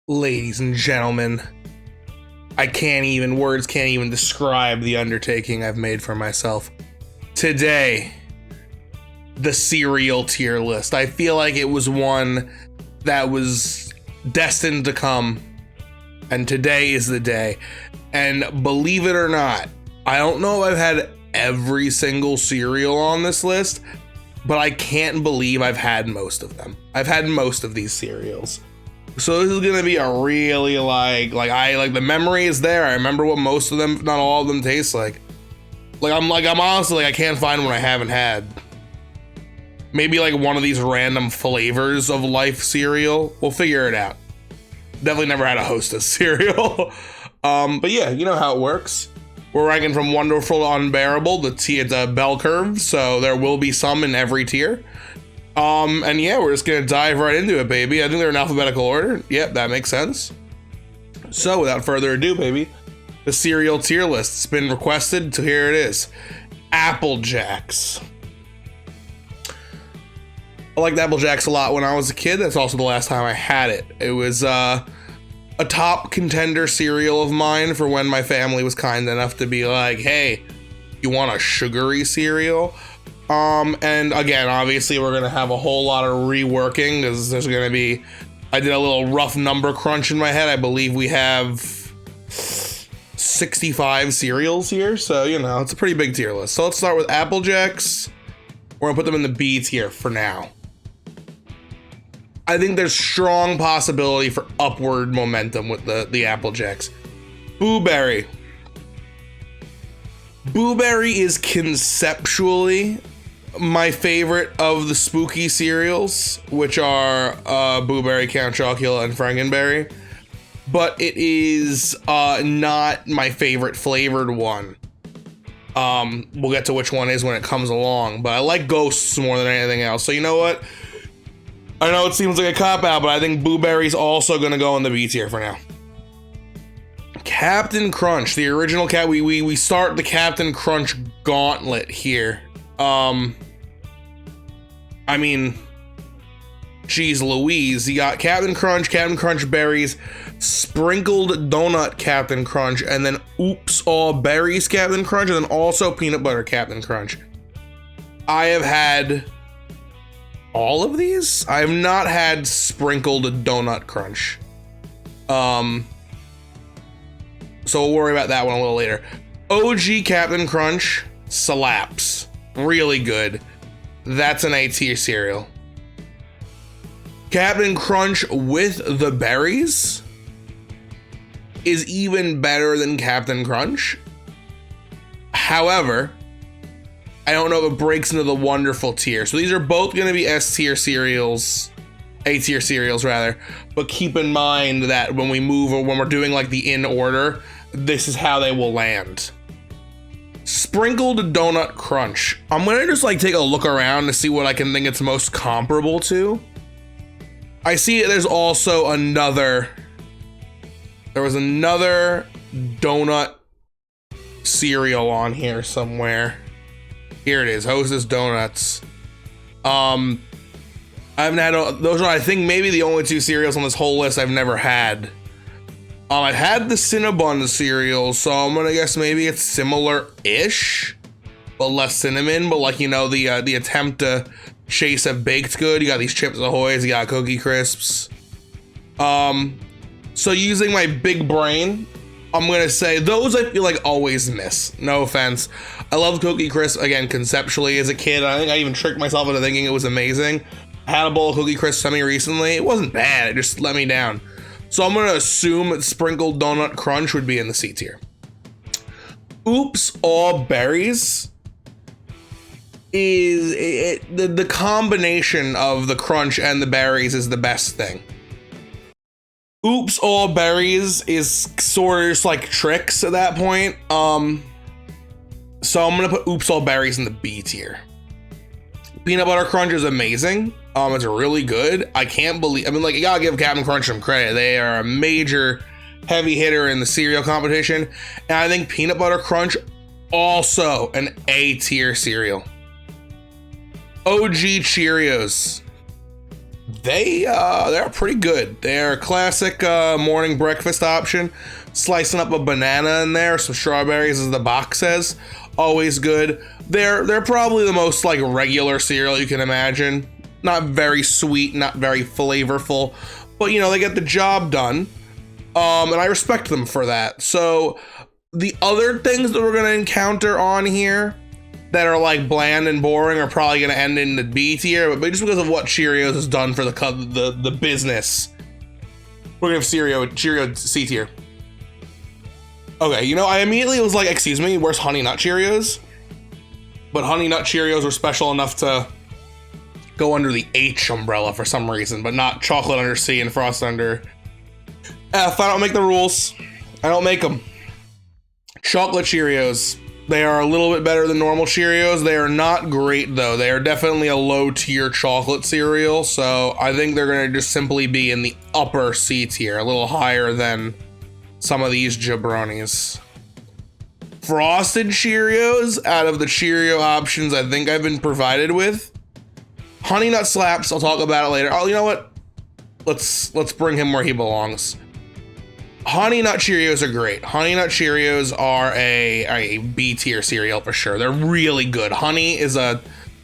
Ladies and gentlemen, words can't even describe the undertaking I've made for myself. Today, the cereal tier list. I feel like it was one that was destined to come, and today is the day. And believe it or not, I don't know if I've had every single cereal on this list, but I can't believe I've had most of them. I've had most of these cereals. So this is gonna be a really the memory is there. I remember what most of them, if not all of them, taste like. I'm honestly I can't find one I haven't had. Maybe like one of these random flavors of life cereal. We'll figure it out. Definitely never had a Hostess cereal. But yeah, you know how it works. We're ranking from wonderful to unbearable. The bell curve, so there will be some in every tier. And yeah, we're just gonna dive right into it, baby. I think they're in alphabetical order. Yep, that makes sense. So without further ado, baby, the cereal tier list's been requested, so here it is. Apple Jacks. I liked Apple Jacks a lot when I was a kid. That's also the last time I had it. It was a top contender cereal of mine for when my family was kind enough to be like, hey, you want a sugary cereal? And again, obviously we're gonna have a whole lot of reworking because there's gonna be, I did a little rough number crunch in my head. I believe we have 65 cereals here, so you know, it's a pretty big tier list. So let's start with Apple Jacks. We're gonna put them in the B tier for now. I think there's strong possibility for upward momentum with the Apple Jacks. Boo Berry. Boo Berry is conceptually my favorite of the spooky cereals, which are Boo Berry, Count Chocula, and Frankenberry. But it is not my favorite flavored one. We'll get to which one is when it comes along, but I like Ghosts more than anything else. So you know what? I know it seems like a cop-out, but I think Boo Berry's also gonna go in the B tier for now. Captain Crunch, the original cat. We start the Captain Crunch gauntlet here. I mean, geez Louise, you got Captain Crunch Berries, sprinkled donut Captain Crunch, and then Oops All Berries Captain Crunch, and then also peanut butter Captain Crunch. I have had all of these. I have not had sprinkled donut crunch. So we'll worry about that one a little later. OG Captain Crunch slaps. Really good. That's an A tier cereal. Captain Crunch with the berries is even better than Captain Crunch. However, I don't know if it breaks into the wonderful tier. So these are both going to be S tier cereals, A tier cereals rather. But keep in mind that when we move or when we're doing like the in order, this is how they will land. Sprinkled Donut Crunch. I'm gonna just like take a look around to see what I can think it's most comparable to. I see there's also another donut cereal on here somewhere. Here it is, Hostess Donuts. I haven't had those are I think maybe the only two cereals on this whole list I've never had. I've had the Cinnabon cereal, so I'm gonna guess maybe it's similar-ish, but less cinnamon. But like, you know, the attempt to chase a baked good. You got these Chips Ahoy's, you got Cookie Crisps. So using my big brain, I'm gonna say those I feel like always miss. No offense. I love Cookie Crisp, again, conceptually as a kid. I think I even tricked myself into thinking it was amazing. I had a bowl of Cookie Crisp semi-recently. It wasn't bad, it just let me down. So I'm gonna assume that Sprinkled Donut Crunch would be in the C tier. Oops All Berries is the combination of the crunch and the berries is the best thing. Oops All Berries is sort of just like Trix at that point. So I'm gonna put Oops All Berries in the B tier. Peanut Butter Crunch is amazing. It's really good. I can't believe, I mean, like, you gotta give Captain Crunch some credit. They are a major heavy hitter in the cereal competition. And I think Peanut Butter Crunch, also an A tier cereal. OG Cheerios. They're pretty good. They're a classic morning breakfast option. Slicing up a banana in there, some strawberries as the box says, always good. They're probably the most like regular cereal you can imagine. Not very sweet, not very flavorful, but you know, they get the job done. And I respect them for that. So the other things that we're gonna encounter on here that are like bland and boring are probably gonna end in the B tier, but just because of what Cheerios has done for the business, we're gonna have Cheerio C tier. Okay, you know, I immediately was like, excuse me, where's Honey Nut Cheerios? But Honey Nut Cheerios are special enough to go under the H umbrella for some reason, but not chocolate under C and frost under F. I don't make the rules. I don't make them. Chocolate Cheerios. They are a little bit better than normal Cheerios. They are not great though. They are definitely a low tier chocolate cereal. So I think they're gonna just simply be in the upper C tier, a little higher than some of these jabronis. Frosted Cheerios, out of the Cheerio options I think I've been provided with, Honey Nut slaps. I'll talk about it later. Oh, you know what? Let's bring him where he belongs. Honey Nut Cheerios are great. Honey Nut Cheerios are a B tier cereal for sure. They're really good. Honey is a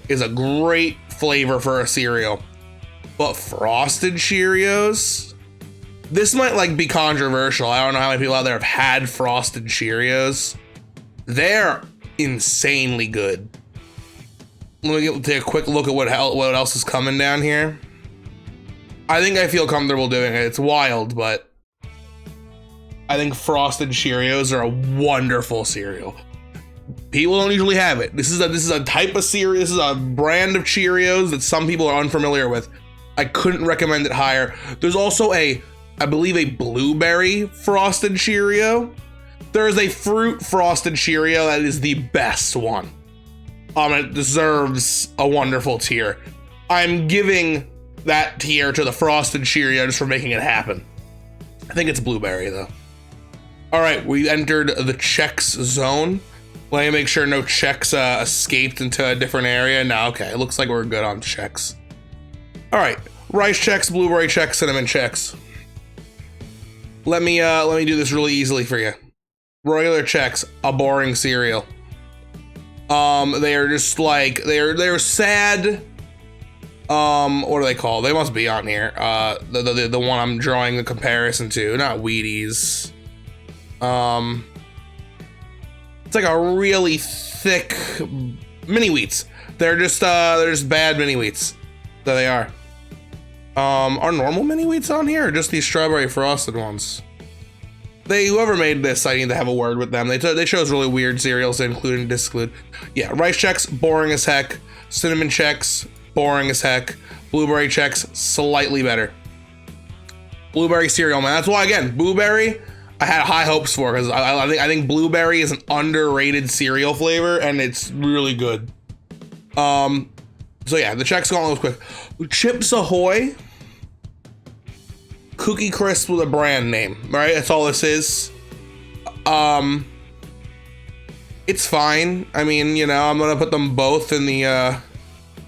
great flavor for a cereal. But Frosted Cheerios, this might like be controversial. I don't know how many people out there have had Frosted Cheerios. They're insanely good. Let me take a quick look at what else is coming down here. I think I feel comfortable doing it. It's wild, but I think Frosted Cheerios are a wonderful cereal. People don't usually have it. This is a type of cereal. This is a brand of Cheerios that some people are unfamiliar with. I couldn't recommend it higher. There's also I believe a blueberry Frosted Cheerio. There is a fruit Frosted Cheerio that is the best one. It deserves a wonderful tier. I'm giving that tier to the Frosted Cheerio just for making it happen. I think it's blueberry though. All right, we entered the Chex zone. Let me make sure no Chex escaped into a different area. No, okay, it looks like we're good on Chex. All right, rice Chex, blueberry Chex, cinnamon Chex. Let me do this really easily for you. Royal Chex, a boring cereal. They are just like they're sad. What are they called? They must be on here. The one I'm drawing the comparison to, not Wheaties. It's like a really thick mini wheats. They're just bad mini wheats. There they are. Are normal mini wheats on here or just these strawberry frosted ones? Whoever made this, I need to have a word with them. They chose really weird cereals to include and disclude. Yeah, rice Chex, boring as heck. Cinnamon Chex, boring as heck. Blueberry Chex, slightly better. Blueberry cereal, man. That's why, again, blueberry, I had high hopes for, because I think blueberry is an underrated cereal flavor, and it's really good. So yeah, the Chex going was quick. Chips Ahoy. Cookie Crisp with a brand name, right? That's all this is. It's fine. I mean, you know, I'm gonna put them both in the,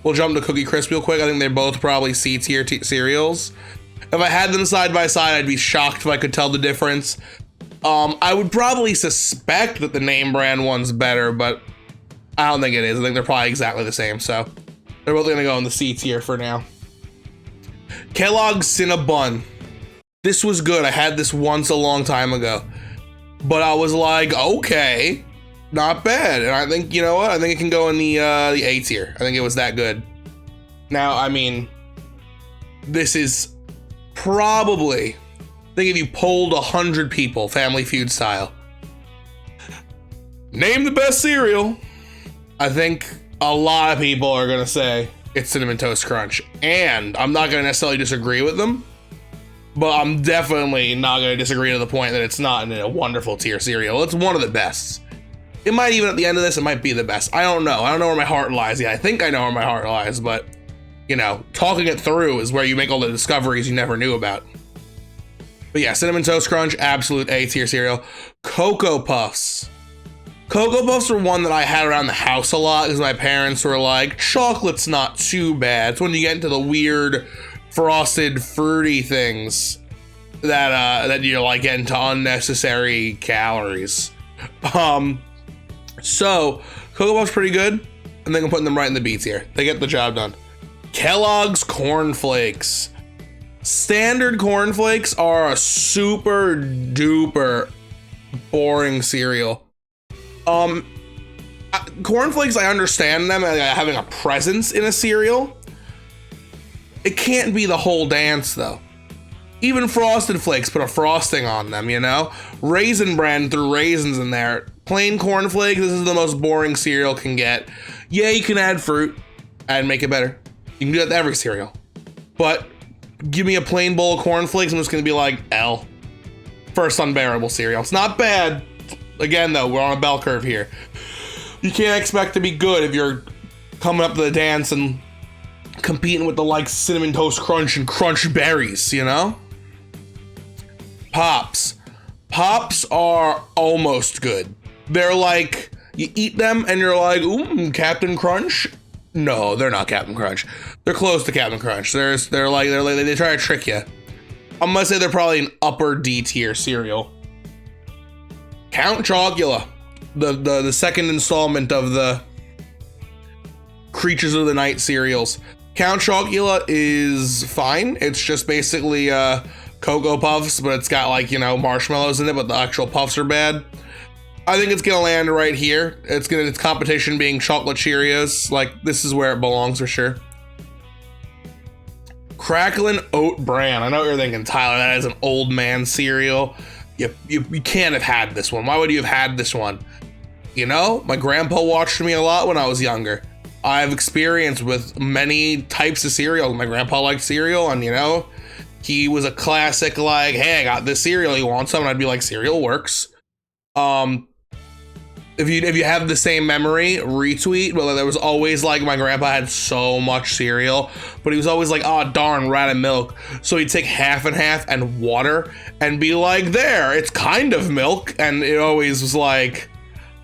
we'll jump to Cookie Crisp real quick. I think they're both probably C tier cereals. If I had them side by side, I'd be shocked if I could tell the difference. I would probably suspect that the name brand one's better, but I don't think it is. I think they're probably exactly the same, so they're both gonna go in the C tier for now. Kellogg's Cinnabon. This was good. I had this once a long time ago, but I was like, okay, not bad. And I think, you know what? I think it can go in the A tier. I think it was that good. Now, I mean, this is probably, I think if you polled 100 people, Family Feud style, name the best cereal, I think a lot of people are gonna say it's Cinnamon Toast Crunch. And I'm not gonna necessarily disagree with them, but I'm definitely not going to disagree to the point that it's not in a wonderful tier cereal. It's one of the best. It might even, at the end of this, it might be the best. I don't know. I don't know where my heart lies yet. I think I know where my heart lies, but, you know, talking it through is where you make all the discoveries you never knew about. But yeah, Cinnamon Toast Crunch, absolute A tier cereal. Cocoa Puffs. Cocoa Puffs were one that I had around the house a lot because my parents were like, chocolate's not too bad. It's when you get into the weird frosted fruity things that you know, like, get into unnecessary calories. So Cocoa Puffs pretty good. I think I'm putting them right in the B tier. They get the job done. Kellogg's Corn Flakes. Standard Corn Flakes are a super duper boring cereal. Corn Flakes, I understand them having a presence in a cereal. It can't be the whole dance though. Even Frosted Flakes put a frosting on them, you know? Raisin Bran threw raisins in there. Plain Corn Flakes, this is the most boring cereal can get. Yeah, you can add fruit and make it better. You can do that to every cereal. But give me a plain bowl of Corn Flakes, I'm just gonna be like, L. First unbearable cereal. It's not bad. Again though, we're on a bell curve here. You can't expect to be good if you're coming up to the dance and competing with the like Cinnamon Toast Crunch and Crunch Berries, you know? Pops. Pops are almost good. They're like, you eat them and you're like, ooh, Captain Crunch? No, they're not Captain Crunch. They're close to Captain Crunch. They try to trick you. I'm gonna say they're probably an upper D tier cereal. Count Chocula, the second installment of the Creatures of the Night cereals. Count Chocula is fine. It's just basically Cocoa Puffs, but it's got like, you know, marshmallows in it, but the actual puffs are bad. I think it's gonna land right here. Its competition being Chocolate Cheerios. Like, this is where it belongs for sure. Cracklin' Oat Bran. I know what you're thinking, Tyler, that is an old man cereal. You can't have had this one. Why would you have had this one? You know, my grandpa watched me a lot when I was younger. I have experience with many types of cereal. My grandpa liked cereal, and you know, he was a classic like, hey, I got this cereal, you want some? And I'd be like, cereal works. If you have the same memory, retweet. Well, there was always like, my grandpa had so much cereal, but he was always like, oh darn, we're out of milk. So he'd take half and half and water and be like, there, it's kind of milk. And it always was like,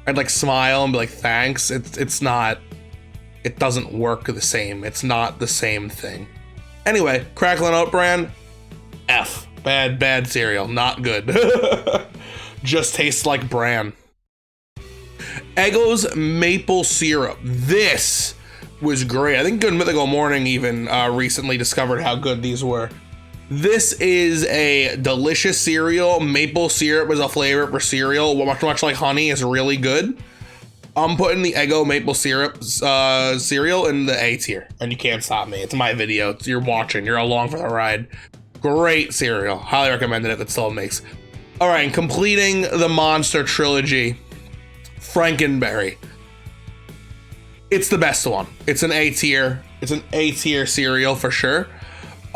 I'd like smile and be like, thanks. It's not, it doesn't work the same. It's not the same thing. Anyway, Cracklin' Oat Bran, F. Bad cereal, not good. Just tastes like bran. Eggo's Maple Syrup. This was great. I think Good Mythical Morning even recently discovered how good these were. This is a delicious cereal. Maple syrup is a flavor for cereal. Much like honey, is really good. I'm putting the Eggo Maple Syrup cereal in the A tier, and you can't stop me. It's my video. You're watching. You're along for the ride. Great cereal. Highly recommended if it still makes. All right, and completing the Monster Trilogy, Frankenberry. It's the best one. It's an A tier. It's an A tier cereal for sure.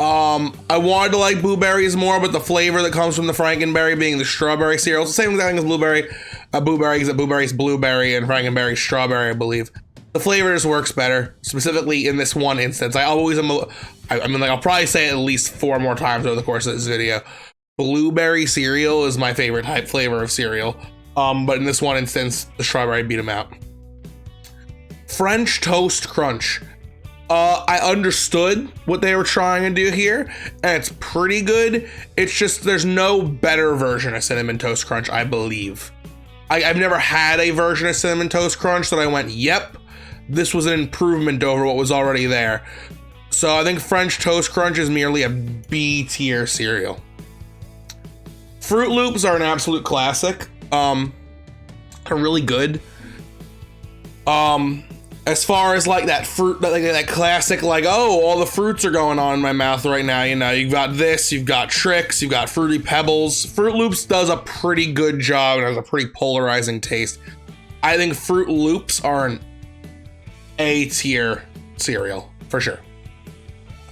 I wanted to like blueberries more, but the flavor that comes from the Frankenberry being the strawberry cereal, it's the same thing as blueberry. Blueberry's blueberry and Frankenberry strawberry, I believe. The flavor just works better, specifically in this one instance. I'll probably say it at least 4 more times over the course of this video. Blueberry cereal is my favorite type flavor of cereal. But in this one instance, the strawberry beat them out. French Toast Crunch. I understood what they were trying to do here, and it's pretty good. It's just there's no better version of Cinnamon Toast Crunch, I believe. I've never had a version of Cinnamon Toast Crunch that I went, yep, this was an improvement over what was already there. So I think French Toast Crunch is merely a B tier cereal. Fruit Loops are an absolute classic. Are really good. As far as like that fruit, like that classic, like, oh, all the fruits are going on in my mouth right now. You know, you've got this, you've got Trix, you've got Fruity Pebbles. Fruit Loops does a pretty good job and has a pretty polarizing taste. I think Fruit Loops are an A tier cereal for sure.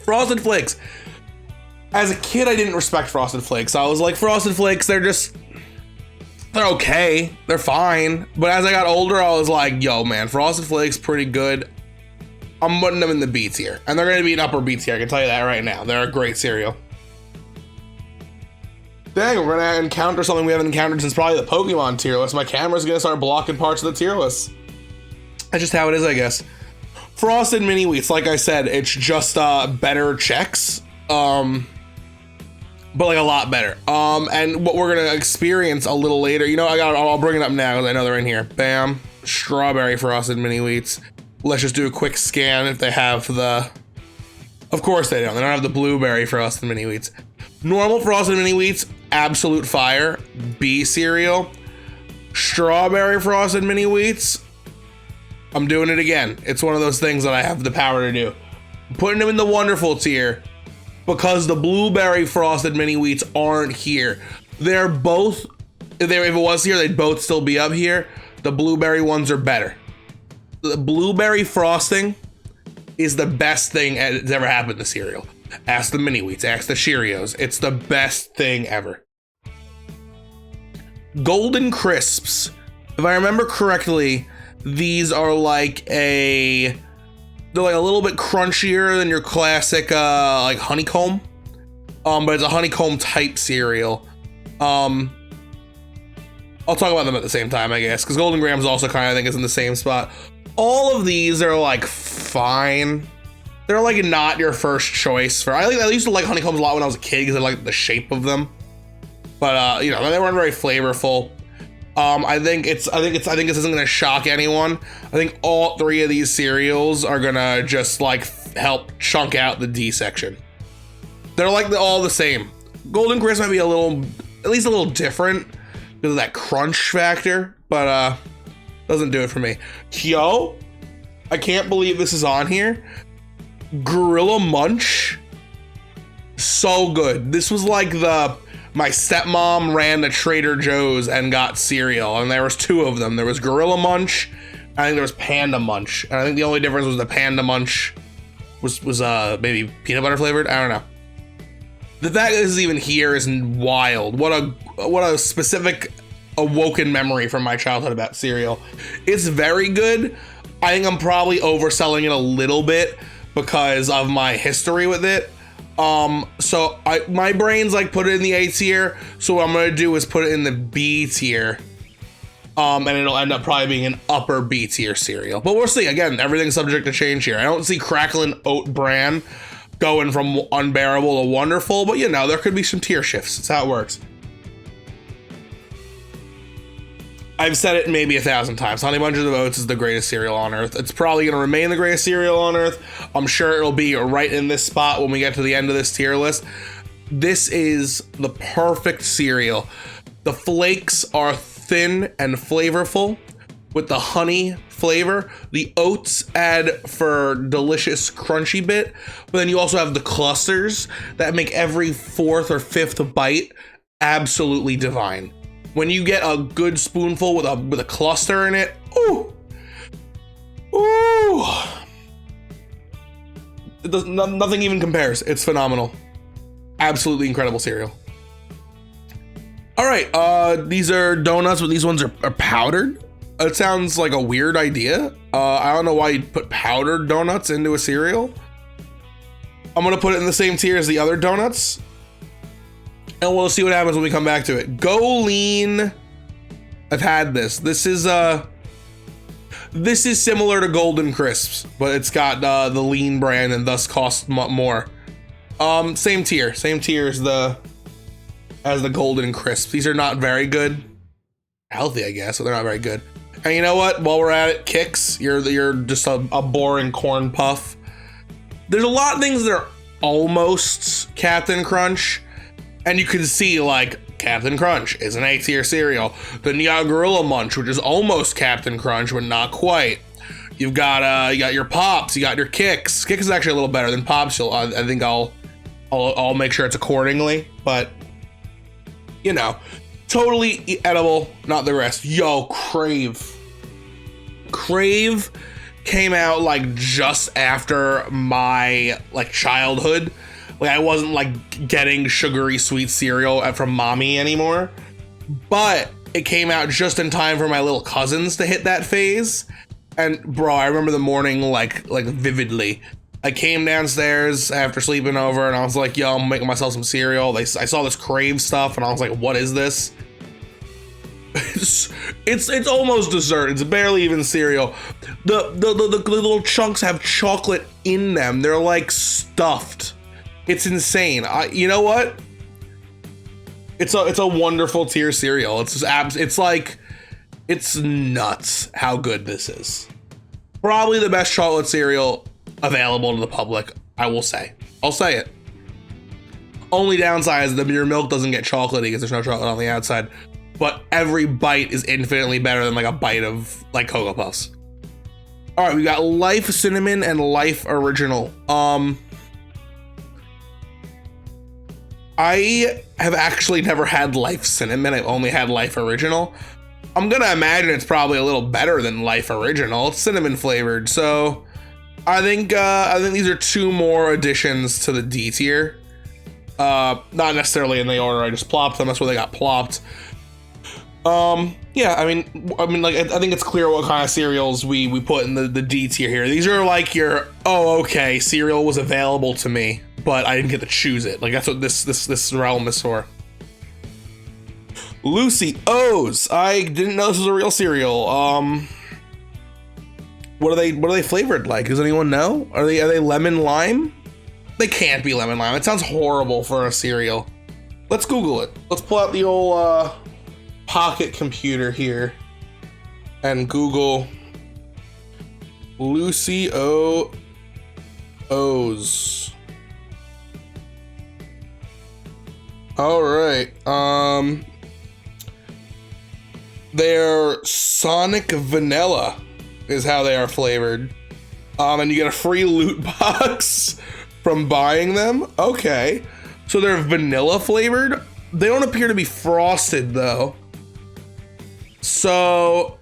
Frosted Flakes. As a kid, I didn't respect Frosted Flakes. I was like, Frosted Flakes, they're okay, they're fine. But as I got older, I was like, yo man, Frosted Flakes pretty good. I'm putting them in the B tier, and they're gonna be an upper B tier, I can tell you that right now. They're a great cereal. Dang, we're gonna encounter something we haven't encountered since probably the Pokemon tier list. My camera's gonna start blocking parts of the tier list. That's just how it is, I guess. Frosted Mini Wheats, like I said, it's just better checks. But like a lot better. And what we're gonna experience a little later, you know, I'll bring it up now because I know they're in here. Bam, strawberry frosted mini wheats. Let's just do a quick scan if they have the. Of course they don't. They don't have the blueberry frosted mini wheats. Normal frosted mini wheats, absolute fire. B cereal. Strawberry frosted mini wheats. I'm doing it again. It's one of those things that I have the power to do. I'm putting them in the wonderful tier. Because the blueberry frosted mini wheats aren't here. They're both, if it was here, they'd both still be up here. The blueberry ones are better. The blueberry frosting is the best thing that's ever happened to cereal. Ask the mini wheats, ask the Cheerios. It's the best thing ever. Golden Crisps. If I remember correctly, these are like they're like a little bit crunchier than your classic like honeycomb, but it's a honeycomb type cereal. I'll talk about them at the same time, I guess, because Golden Grahams also kind of, I think, is in the same spot. All of these are like fine. They're like not your first choice for. I used to like honeycombs a lot when I was a kid because I liked the shape of them, but you know, they weren't very flavorful. I think this isn't gonna shock anyone. I think all three of these cereals are gonna just like help chunk out the D section. They're like all the same. Golden Crisp might be at least a little different because of that crunch factor, but doesn't do it for me. Yo, I can't believe this is on here. Gorilla Munch, so good. This was like my stepmom ran to Trader Joe's and got cereal, and there was two of them. There was Gorilla Munch, I think there was Panda Munch, and I think the only difference was the Panda Munch was maybe peanut butter flavored. I don't know. The fact that this is even here is wild. What a specific awoken memory from my childhood about cereal. It's very good. I think I'm probably overselling it a little bit because of my history with it. So my brain's like put it in the A tier. So what I'm gonna do is put it in the B tier. And it'll end up probably being an upper B tier cereal. But we'll see. Again, everything's subject to change here. I don't see Cracklin Oat Bran going from unbearable to wonderful, but you know, there could be some tier shifts. That's how it works. I've said it maybe 1,000 times. Honey Bunches of Oats is the greatest cereal on earth. It's probably going to remain the greatest cereal on earth. I'm sure it'll be right in this spot when we get to the end of this tier list. This is the perfect cereal. The flakes are thin and flavorful with the honey flavor. The oats add for delicious crunchy bit, but then you also have the clusters that make every fourth or fifth bite absolutely divine. When you get a good spoonful with a cluster in it, ooh, ooh, it does nothing even compares. It's phenomenal, absolutely incredible cereal. All right, these are donuts, but these ones are powdered. It sounds like a weird idea. I don't know why you'd put powdered donuts into a cereal. I'm gonna put it in the same tier as the other donuts. And we'll see what happens when we come back to it. Go Lean. I've had this. This is similar to Golden Crisps, but it's got the Lean brand and thus costs more. Same tier as the Golden Crisps. These are not very good. Healthy, I guess, but they're not very good. And you know what? While we're at it, Kix, you're just a boring corn puff. There's a lot of things that are almost Captain Crunch. And you can see, like, Captain Crunch is an A tier cereal. Then you got Gorilla Munch, which is almost Captain Crunch, but not quite. You got your Pops, you got your Kix. Kix is actually a little better than Pops. I think I'll make sure it's accordingly. But you know, totally edible, not the rest. Yo, Crave came out like just after my like childhood. Like I wasn't like getting sugary sweet cereal from mommy anymore, but it came out just in time for my little cousins to hit that phase. And bro, I remember the morning like vividly. I came downstairs after sleeping over and I was like, yo, I'm making myself some cereal. I saw this Crave stuff and I was like, what is this? It's almost dessert. It's barely even cereal. The little chunks have chocolate in them. They're like stuffed It's insane. You know what? It's a wonderful tier cereal. It's like, it's nuts how good this is. Probably the best chocolate cereal available to the public, I will say. I'll say it. Only downside is that your milk doesn't get chocolatey because there's no chocolate on the outside. But every bite is infinitely better than like a bite of like Cocoa Puffs. All right, we got Life Cinnamon and Life Original. I have actually never had Life Cinnamon. I've only had Life Original. I'm gonna imagine it's probably a little better than Life Original. It's cinnamon flavored, so I think these are two more additions to the D tier. Not necessarily in the order I just plopped them. That's where they got plopped. Yeah, I mean, like I think it's clear what kind of cereals we put in the D tier here. These are like your, oh, okay, cereal was available to me, but I didn't get to choose it. Like that's what this realm is for. Lucy O's. I didn't know this was a real cereal. What are they flavored like? Does anyone know? Are they lemon lime? They can't be lemon lime. It sounds horrible for a cereal. Let's Google it. Let's pull out the old pocket computer here and Google Lucy O's. All right. They're Sonic Vanilla is how they are flavored. And you get a free loot box from buying them. Okay. So they're vanilla flavored. They don't appear to be frosted though. So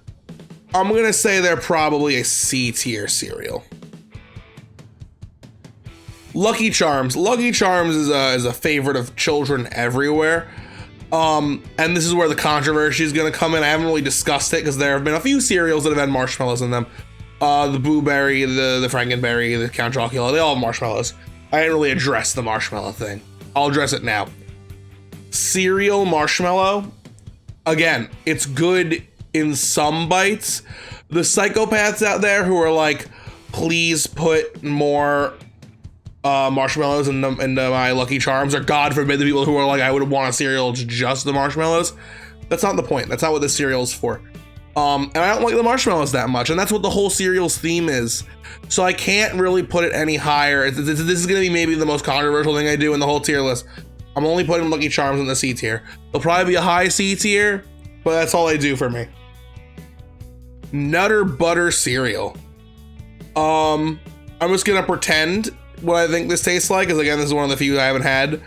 I'm gonna say they're probably a C tier cereal. Lucky Charms. Lucky Charms is a favorite of children everywhere. And this is where the controversy is gonna come in. I haven't really discussed it because there have been a few cereals that have had marshmallows in them. The Blueberry, the Frankenberry, the Count Chocula, they all have marshmallows. I didn't really address the marshmallow thing. I'll address it now. Cereal marshmallow, again, it's good in some bites. The psychopaths out there who are like, please put more marshmallows into my Lucky Charms, or God forbid the people who are like, I would want a cereal just the marshmallows. That's not the point. That's not what this cereal is for. And I don't like the marshmallows that much, and that's what the whole cereal's theme is. So I can't really put it any higher. This is gonna be maybe the most controversial thing I do in the whole tier list. I'm only putting Lucky Charms in the C tier. They'll probably be a high C tier, but that's all they do for me. Nutter Butter cereal. I'm just gonna pretend what I think this tastes like, because again, this is one of the few I haven't had.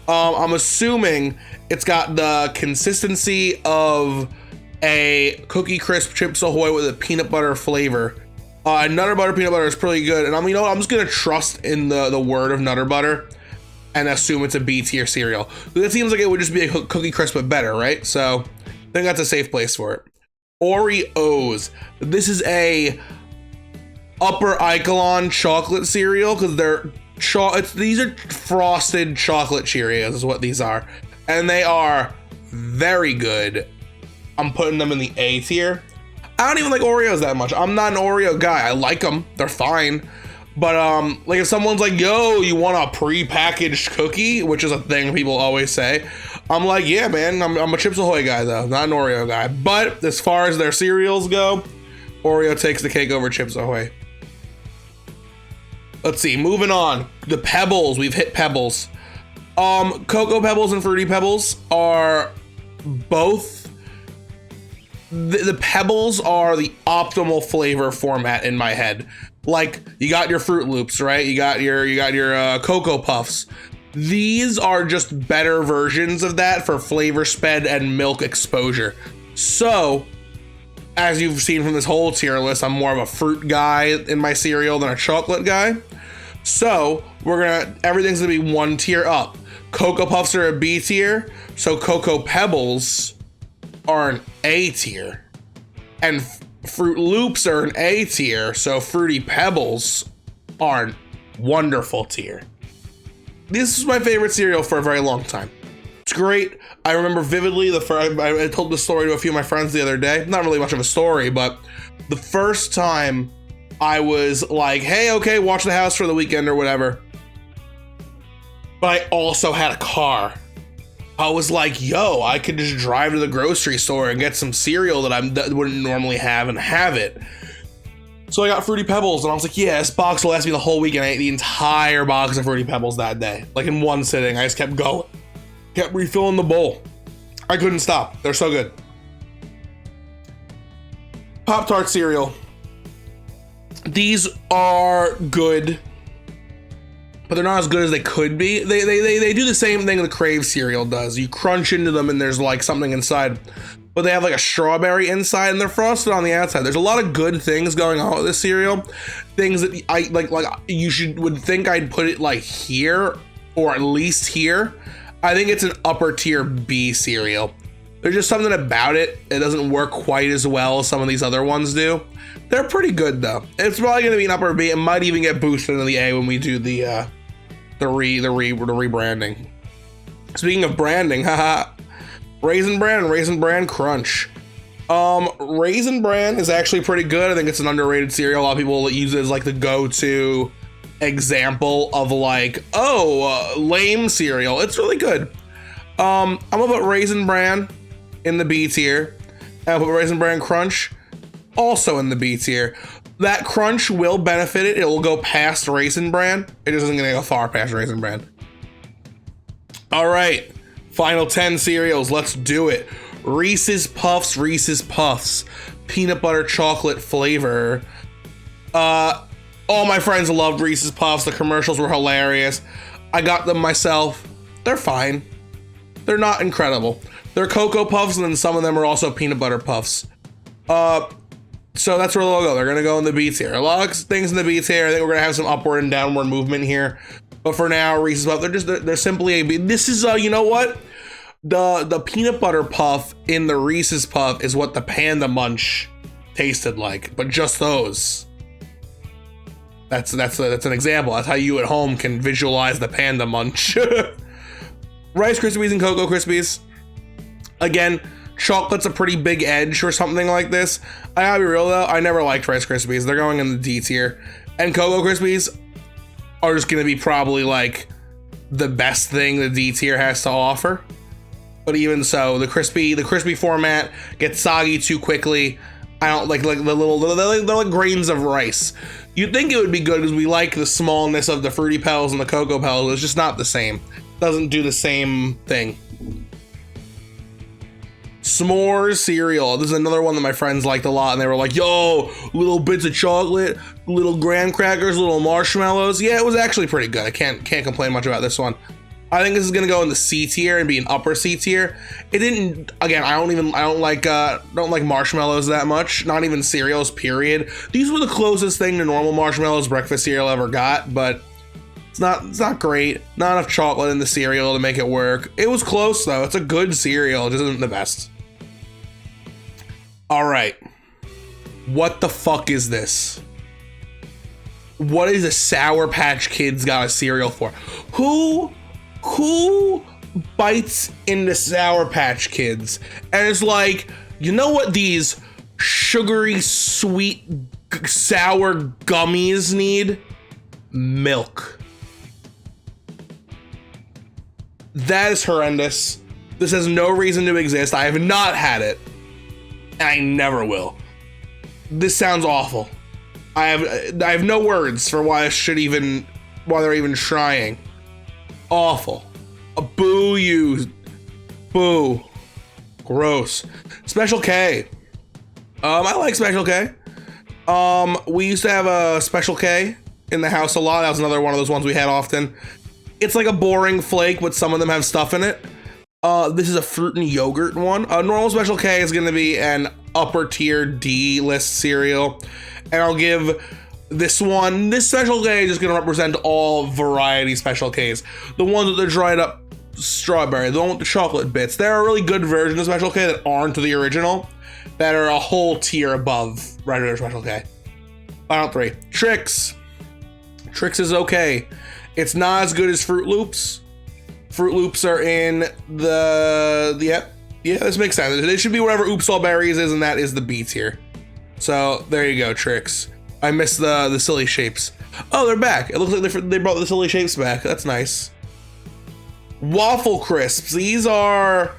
I'm assuming it's got the consistency of a Cookie Crisp Chips Ahoy with a peanut butter flavor. Nutter Butter peanut butter is pretty good, and you know what? I'm just gonna trust in the word of Nutter Butter and assume it's a B tier cereal. It seems like it would just be a Cookie Crisp but better, right? So I think that's a safe place for it. Oreos. This is a upper echelon chocolate cereal because these are frosted chocolate Cheerios is what these are, and they are very good. I'm putting them in the A tier. I don't even like Oreos that much. I'm not an Oreo guy. I like them. They're fine. But like if someone's like, yo, you want a pre-packaged cookie, which is a thing people always say, I'm like, yeah, man, I'm a Chips Ahoy guy though, not an Oreo guy. But as far as their cereals go, Oreo takes the cake over Chips Ahoy. Let's see, moving on. The Pebbles, we've hit Pebbles. Cocoa Pebbles and Fruity Pebbles are both, the Pebbles are the optimal flavor format in my head. Like, you got your Fruit Loops, right? You got your Cocoa Puffs. These are just better versions of that for flavor sped and milk exposure. So, as you've seen from this whole tier list, I'm more of a fruit guy in my cereal than a chocolate guy. So, everything's gonna be one tier up. Cocoa Puffs are a B tier, so Cocoa Pebbles are an A tier. And Fruit Loops are an A tier, so Fruity Pebbles are a wonderful tier. This is my favorite cereal for a very long time. It's great. I remember vividly I told this story to a few of my friends the other day. Not really much of a story, but the first time I was like, hey, okay, watch the house for the weekend or whatever. but I also had a car. I was like, yo, I could just drive to the grocery store and get some cereal that wouldn't normally have and have it. So I got Fruity Pebbles, and I was like, yeah, this box will last me the whole week, and I ate the entire box of Fruity Pebbles that day. Like in one sitting, I just kept going. Kept refilling the bowl. I couldn't stop. They're so good. Pop-Tart cereal. These are good, but they're not as good as they could be. They do the same thing the Crave cereal does. You crunch into them and there's like something inside, but they have like a strawberry inside and they're frosted on the outside. There's a lot of good things going on with this cereal. Things that I like would think I'd put it like here or at least here. I think it's an upper tier B cereal. There's just something about it. It doesn't work quite as well as some of these other ones do. They're pretty good though. It's probably going to be an upper B. It might even get boosted into the A when we do the rebranding. Speaking of branding, haha, Raisin Bran and Raisin Bran Crunch. Raisin Bran is actually pretty good. I think it's an underrated cereal. A lot of people use it as like the go-to example of like, lame cereal. It's really good. I'm gonna put Raisin Bran in the B tier. And I'll put Raisin Bran Crunch also in the B tier. That Crunch will benefit it. It will go past Raisin Bran. It just isn't gonna go far past Raisin Bran. All right, final 10 cereals. Let's do it. Reese's Puffs, peanut butter chocolate flavor. All my friends loved Reese's Puffs. The commercials were hilarious. I got them myself. They're fine. They're not incredible. They're Cocoa Puffs, and then some of them are also peanut butter puffs. So that's where they'll go. They're gonna go in the B tier. A lot of things in the B tier. I think we're gonna have some upward and downward movement here. But for now, Reese's Puffs, they're simply a B. This is you know what? The peanut butter puff in the Reese's Puff is what the Panda Munch tasted like, but just those. That's an example. That's how you at home can visualize the Panda Munch. Rice Krispies and Cocoa Krispies. Again, chocolate's a pretty big edge for something like this. I gotta be real though, I never liked Rice Krispies. They're going in the D tier. And Cocoa Krispies are just gonna be probably like the best thing the D tier has to offer. But even so, the crispy format gets soggy too quickly. I don't like the little, they're like grains of rice. You'd think it would be good because we like the smallness of the Fruity Pebbles and the Cocoa Pebbles. It's just not the same. Doesn't do the same thing. S'mores cereal. This is another one that my friends liked a lot, and they were like, yo, little bits of chocolate, little graham crackers, little marshmallows. Yeah, it was actually pretty good. I can't complain much about this one. I think this is gonna go in the C tier and be an upper C tier. It didn't, again, I don't like marshmallows that much, not even cereals, period. These were the closest thing to normal marshmallows breakfast cereal ever got, but it's not great. Not enough chocolate in the cereal to make it work. It was close though. It's a good cereal. It just isn't the best. All right. What the fuck is this? What is a Sour Patch Kids got a cereal for? Who bites into Sour Patch Kids and it's like, you know what these sugary, sweet, sour gummies need? Milk. That is horrendous. This has no reason to exist. I have not had it, and I never will. This sounds awful. I have no words for why they're even trying. Awful. A boo you. Boo. Gross. Special K. I like Special K. We used to have a Special K in the house a lot. That was another one of those ones we had often. It's like a boring flake, but some of them have stuff in it. This is a fruit and yogurt one. A normal Special K is going to be an upper tier D list cereal. And I'll give this Special K is just going to represent all variety Special Ks. The ones with the dried up strawberry, the one with the chocolate bits. There are really good versions of Special K that aren't the original, that are a whole tier above regular Special K. Final 3. Trix. Trix is okay. It's not as good as Fruit Loops. Fruit Loops are in the... Yeah, this makes sense. It should be whatever Oops All Berries is, and that is the B tier. So, there you go, Trix. I missed the silly shapes. Oh, they're back. It looks like they brought the silly shapes back. That's nice. Waffle Crisps. These are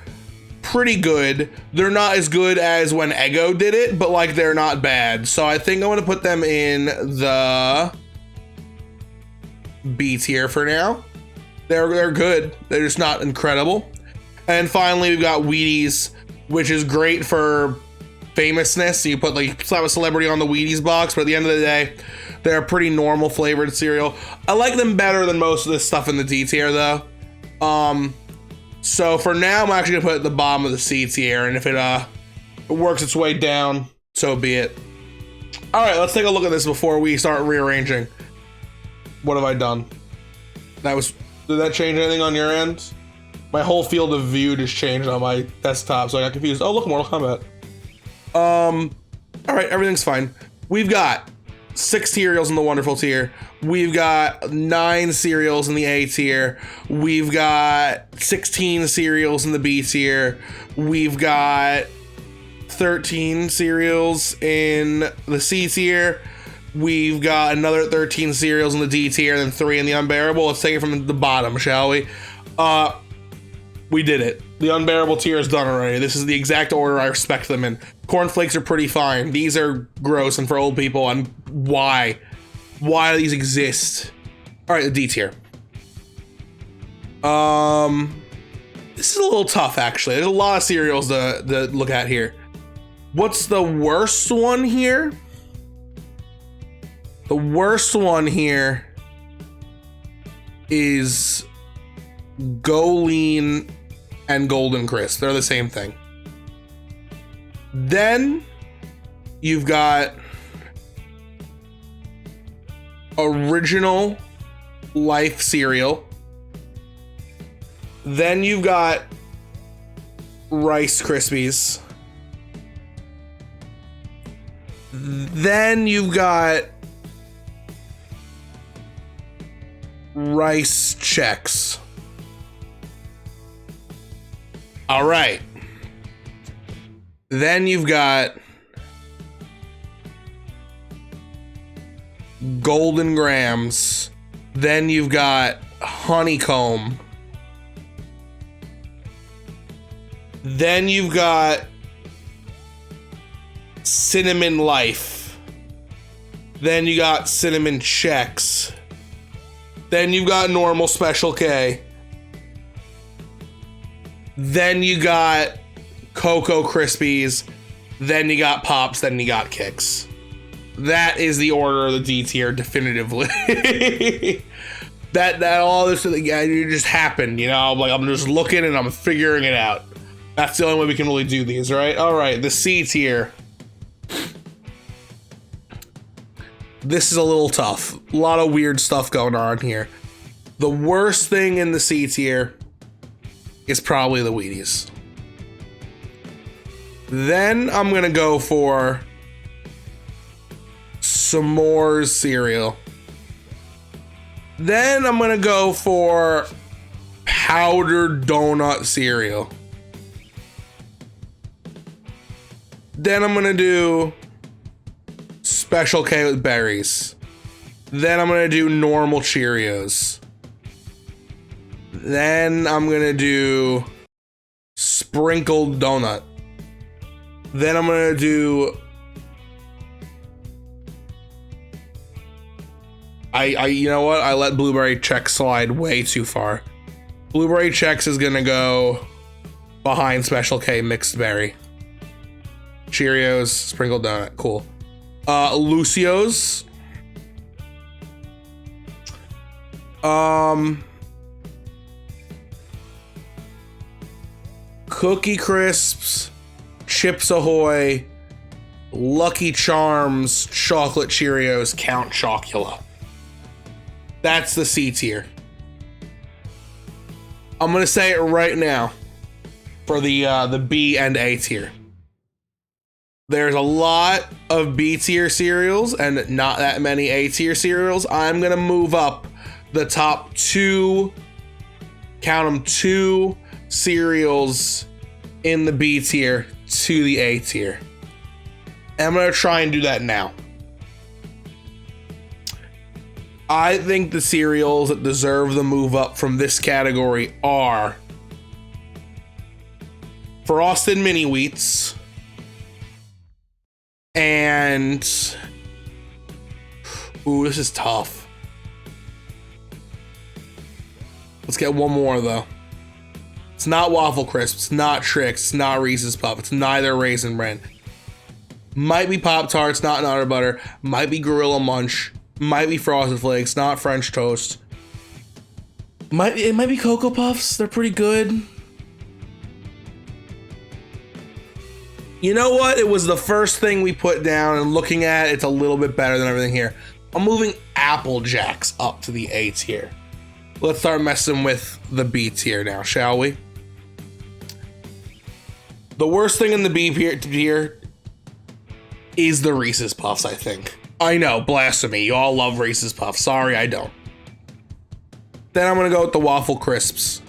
pretty good. They're not as good as when Eggo did it, but like they're not bad. So I think I'm gonna put them in the B tier for now. They're good. They're just not incredible. And finally, we've got Wheaties, which is great for famousness. You put like slap a celebrity on the Wheaties box, but at the end of the day, they're a pretty normal flavored cereal. I like them better than most of this stuff in the D tier though. So for now, I'm actually gonna put it at the bottom of the C tier, and if it works its way down, so be it. All right, let's take a look at this before we start rearranging. What have I done? Did that change anything on your end? My whole field of view just changed on my desktop, so I got confused. Oh, look, Mortal Kombat. All right, everything's fine. We've got 6 cereals in the wonderful tier. We've got 9 cereals in the A tier. We've got 16 cereals in the B tier. We've got 13 cereals in the C tier. We've got another 13 cereals in the D tier, and 3 in the unbearable. Let's take it from the bottom, shall we? We did it. The unbearable tier is done already. This is the exact order I respect them in. Cornflakes are pretty fine. These are gross and for old people, and why? Why do these exist? All right, the D tier. This is a little tough, actually. There's a lot of cereals to look at here. What's the worst one here? The worst one here is Go-Lean and Golden Crisp. They're the same thing. Then you've got Original Life cereal. Then you've got Rice Krispies. Then you've got Rice Chex. All right. Then you've got Golden Grams. Then you've got Honeycomb. Then you've got Cinnamon Life. Then you got Cinnamon Chex. Then you've got normal Special K. Then you got Cocoa Krispies. Then you got Pops. Then you got Kix. That is the order of the D tier, definitively. that all this it just happened, you know. Like I'm just looking and I'm figuring it out. That's the only way we can really do these, right? All right, the C tier. This is a little tough. A lot of weird stuff going on here. The worst thing in the C tier is probably the Wheaties. Then I'm gonna go for S'mores cereal. Then I'm gonna go for powdered donut cereal. Then I'm gonna do Special K with berries. Then I'm gonna do normal Cheerios. Then I'm gonna do sprinkled donut. Then I'm gonna do you know what? I let Blueberry Chex slide way too far. Blueberry Chex is gonna go behind Special K mixed berry. Cheerios, sprinkled donut, cool. Lucio's. Cookie Crisps, Chips Ahoy, Lucky Charms, Chocolate Cheerios, Count Chocula. That's the C tier. I'm gonna say it right now for the B and A tier. There's a lot of B tier cereals and not that many A tier cereals. I'm gonna move up the top 2, count them, 2 cereals in the B tier to the A tier. And I'm gonna try and do that now. I think the cereals that deserve the move up from this category are Frosted Mini Wheats and ooh, this is tough. Let's get one more though. It's not Waffle Crisp, it's not Trix, it's not Reese's Puff, it's neither Raisin Bran. Might be Pop-Tarts, not Nutter Butter, might be Gorilla Munch, might be Frosted Flakes, not French Toast. It might be Cocoa Puffs, they're pretty good. You know what? It was the first thing we put down, and looking at it, it's a little bit better than everything here. I'm moving Apple Jacks up to the A tier. Let's start messing with the B tier now, shall we? The worst thing in the B tier is the Reese's Puffs, I think. I know, blasphemy. You all love Reese's Puffs. Sorry, I don't. Then I'm gonna go with the Waffle Crisps.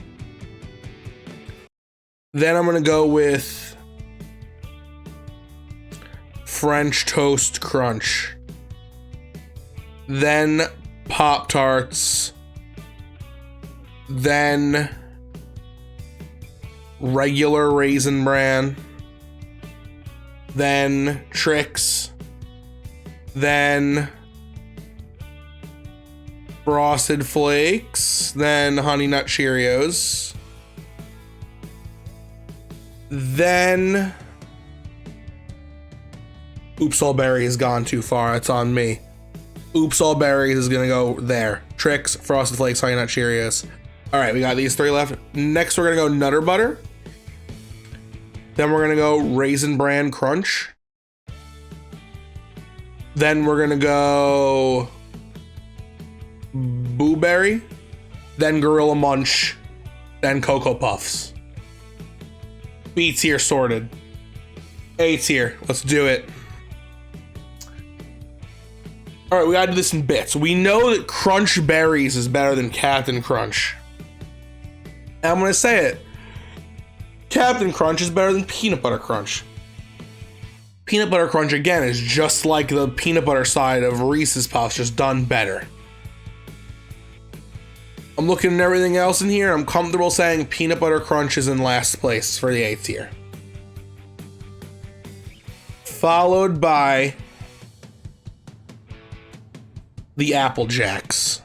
Then I'm gonna go with French Toast Crunch. Then Pop-Tarts. Then regular Raisin Bran. Then Trix. Then Frosted Flakes. Then Honey Nut Cheerios. Then Oops All Berry has gone too far. It's on me. Oops All Berries is gonna go there. Trix, Frosted Flakes, Honey Nut Cheerios. All right, we got these three left. Next, we're gonna go Nutter Butter. Then we're gonna go Raisin Bran Crunch. Then we're gonna go Boo Berry. Then Gorilla Munch. Then Cocoa Puffs. B tier sorted. A tier. Let's do it. All right, we gotta do this in bits. We know that Crunch Berries is better than Captain Crunch. And I'm gonna say it. Captain Crunch is better than Peanut Butter Crunch. Peanut Butter Crunch, again, is just like the peanut butter side of Reese's Puffs, just done better. I'm looking at everything else in here. I'm comfortable saying Peanut Butter Crunch is in last place for the A tier. Followed by the Apple Jacks.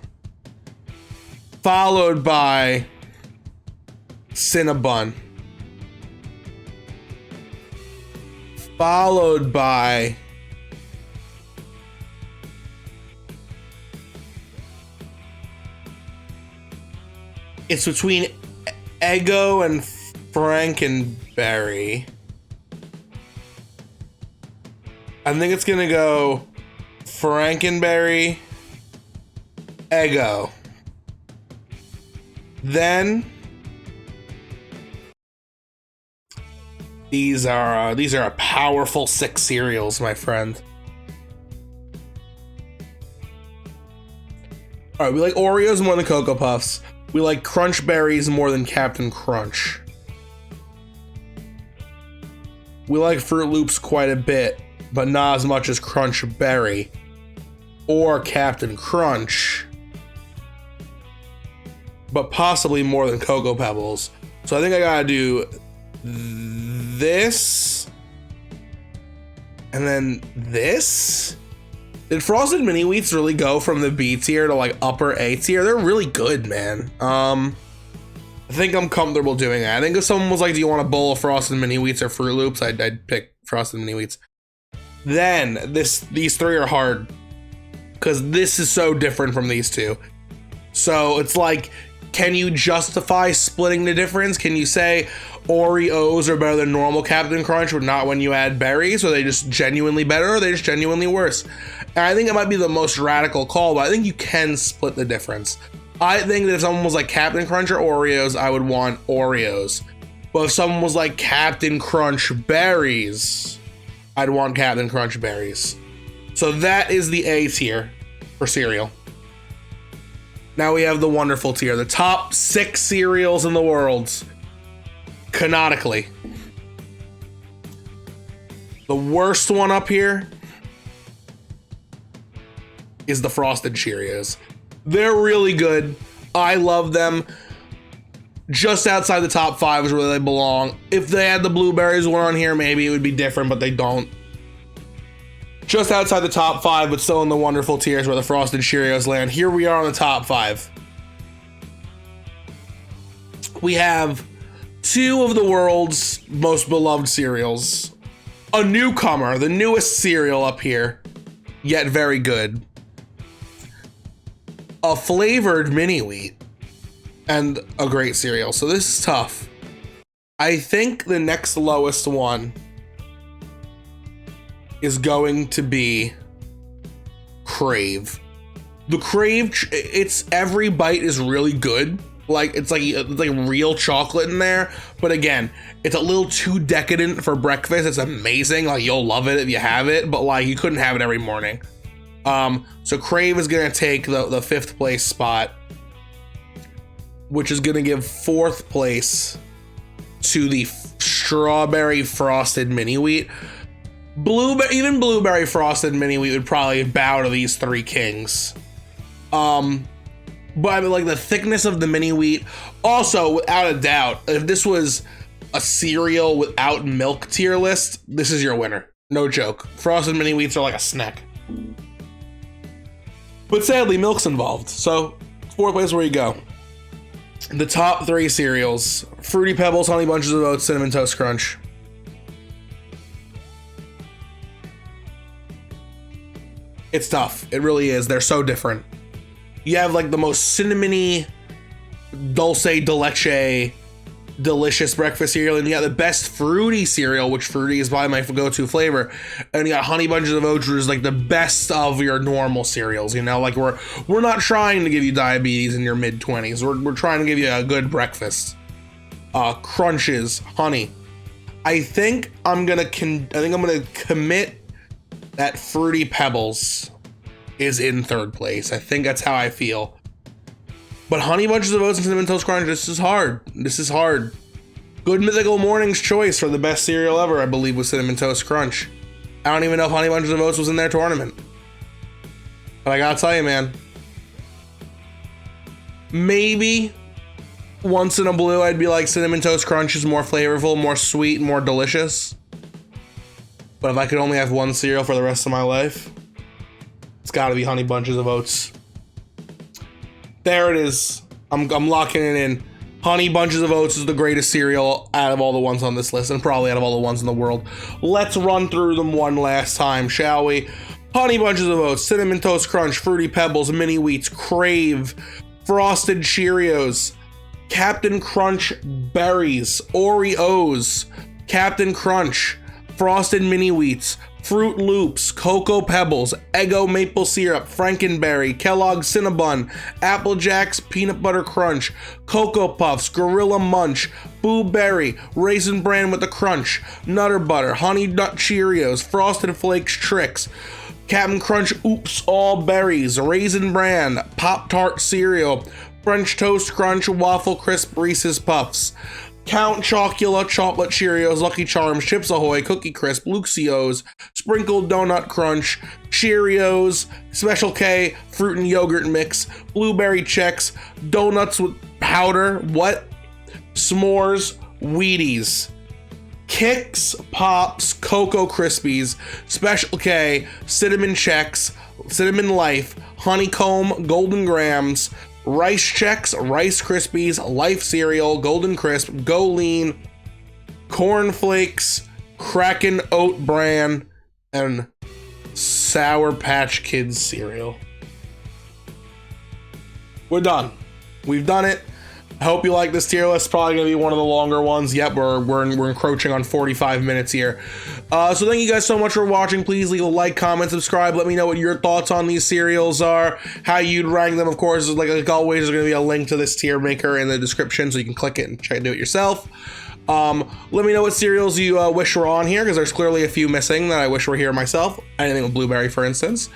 Followed by Cinnabon. Followed by it's between Eggo and Frankenberry. I think it's gonna go Frankenberry, Eggo. Then these are a powerful 6 cereals, my friend. All right, we like Oreos more than Cocoa Puffs. We like Crunch Berries more than Captain Crunch. We like Fruit Loops quite a bit, but not as much as Crunch Berry or Captain Crunch, but possibly more than Cocoa Pebbles. So I think I gotta do this and then this. Did Frosted Mini Wheats really go from the B tier to like upper A tier? They're really good, man. I think I'm comfortable doing that. I think if someone was like, do you want a bowl of Frosted Mini Wheats or Fruit Loops? I'd pick Frosted Mini Wheats. Then these three are hard because this is so different from these two. So it's like, can you justify splitting the difference? Can you say Oreos are better than normal Captain Crunch, but not when you add berries? Or are they just genuinely better, or are they just genuinely worse? And I think it might be the most radical call, but I think you can split the difference. I think that if someone was like Captain Crunch or Oreos, I would want Oreos. But if someone was like Captain Crunch Berries, I'd want Captain Crunch Berries. So that is the A tier for cereal. Now we have the wonderful tier, the top 6 cereals in the world, canonically. The worst one up here is the Frosted Cheerios. They're really good. I love them. Just outside the top 5 is where they belong. If they had the blueberries one on here, maybe it would be different, but they don't. Just outside the top 5, but still in the wonderful tiers where the Frosted Cheerios land. Here we are on the top 5. We have 2 of the world's most beloved cereals. A newcomer, the newest cereal up here, yet very good. A flavored mini wheat. And a great cereal. So this is tough. I think the next lowest one is going to be Crave. The Crave, it's every bite is really good. Like it's like real chocolate in there. But again, it's a little too decadent for breakfast. It's amazing. Like you'll love it if you have it, but like you couldn't have it every morning. So Crave is gonna take the 5th place spot, which is gonna give 4th place to the strawberry frosted mini wheat. Even blueberry frosted mini wheat would probably bow to these 3 kings. But I mean, like the thickness of the mini wheat. Also, without a doubt, if this was a cereal without milk tier list, this is your winner. No joke. Frosted mini wheats are like a snack. But sadly, milk's involved. So, 4th place where you go. The top 3 cereals: Fruity Pebbles, Honey Bunches of Oats, Cinnamon Toast Crunch. It's tough. It really is. They're so different. You have like the most cinnamony, dulce de leche, delicious breakfast cereal, and you got the best fruity cereal, which fruity is probably my go-to flavor, and you got Honey Bunches of Oats, which is like the best of your normal cereals. You know, like we're not trying to give you diabetes in your mid-20s. We're trying to give you a good breakfast. Crunches, honey. I think I'm gonna commit that Fruity Pebbles is in 3rd place. I think that's how I feel. But Honey Bunches of Oats and Cinnamon Toast Crunch, this is hard. This is hard. Good Mythical Morning's choice for the best cereal ever, I believe, was Cinnamon Toast Crunch. I don't even know if Honey Bunches of Oats was in their tournament. But I gotta tell you, man. Maybe once in a blue, I'd be like Cinnamon Toast Crunch is more flavorful, more sweet, more delicious. But if I could only have one cereal for the rest of my life, it's gotta be Honey Bunches of Oats. There it is. I'm locking it in. Honey Bunches of Oats is the greatest cereal out of all the ones on this list, and probably out of all the ones in the world. Let's run through them one last time, shall we? Honey Bunches of Oats, Cinnamon Toast Crunch, Fruity Pebbles, Mini Wheats, Crave, Frosted Cheerios, Captain Crunch Berries, Oreos, Captain Crunch, Frosted Mini Wheats, Fruit Loops, Cocoa Pebbles, Eggo Maple Syrup, Frankenberry, Kellogg's Cinnabon, Apple Jacks, Peanut Butter Crunch, Cocoa Puffs, Gorilla Munch, Boo Berry, Raisin Bran with the Crunch, Nutter Butter, Honey Nut Cheerios, Frosted Flakes Tricks, Captain Crunch Oops All Berries, Raisin Bran, Pop-Tart Cereal, French Toast Crunch, Waffle Crisp Reese's Puffs, Count Chocula, Chocolate Cheerios, Lucky Charms, Chips Ahoy, Cookie Crisp, Luxios, Sprinkled Donut Crunch, Cheerios, Special K, Fruit and Yogurt Mix, Blueberry Chex, Donuts with Powder, S'mores, Wheaties, Kix, Pops, Cocoa Krispies, Special K, Cinnamon Chex, Cinnamon Life, Honeycomb, Golden Grams, Rice Chex, Rice Krispies, Life Cereal, Golden Crisp, Go Lean, Corn Flakes, Kraken Oat Bran, and Sour Patch Kids cereal. We're done. We've done it. I hope you like this tier list. Probably gonna be one of the longer ones. Yep, we're encroaching on 45 minutes here. So thank you guys so much for watching. Please leave a like, comment, subscribe. Let me know what your thoughts on these cereals are, how you'd rank them. Of course, like always, there's gonna be a link to this tier maker in the description, so you can click it and try to do it yourself. Let me know what cereals you wish were on here, because there's clearly a few missing that I wish were here myself. Anything with blueberry, for instance.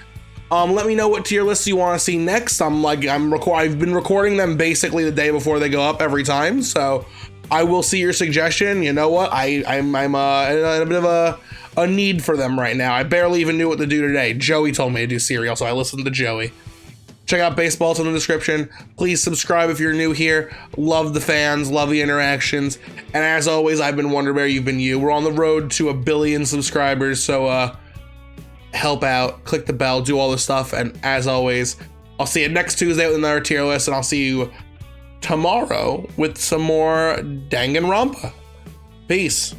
Let me know what tier lists you want to see next. I've been recording them basically the day before they go up every time, so I will see your suggestion. You know what? I'm in a bit of a need for them right now. I barely even knew what to do today. Joey told me to do cereal, so I listened to Joey. Check out Baseballs in the description. Please subscribe if you're new here. Love the fans, love the interactions. And as always, I've been Wonder Bear, you've been you. We're on the road to 1 billion subscribers, so help out, click the bell, do all the stuff. And as always, I'll see you next Tuesday with another tier list, and I'll see you tomorrow with some more Danganronpa. Peace.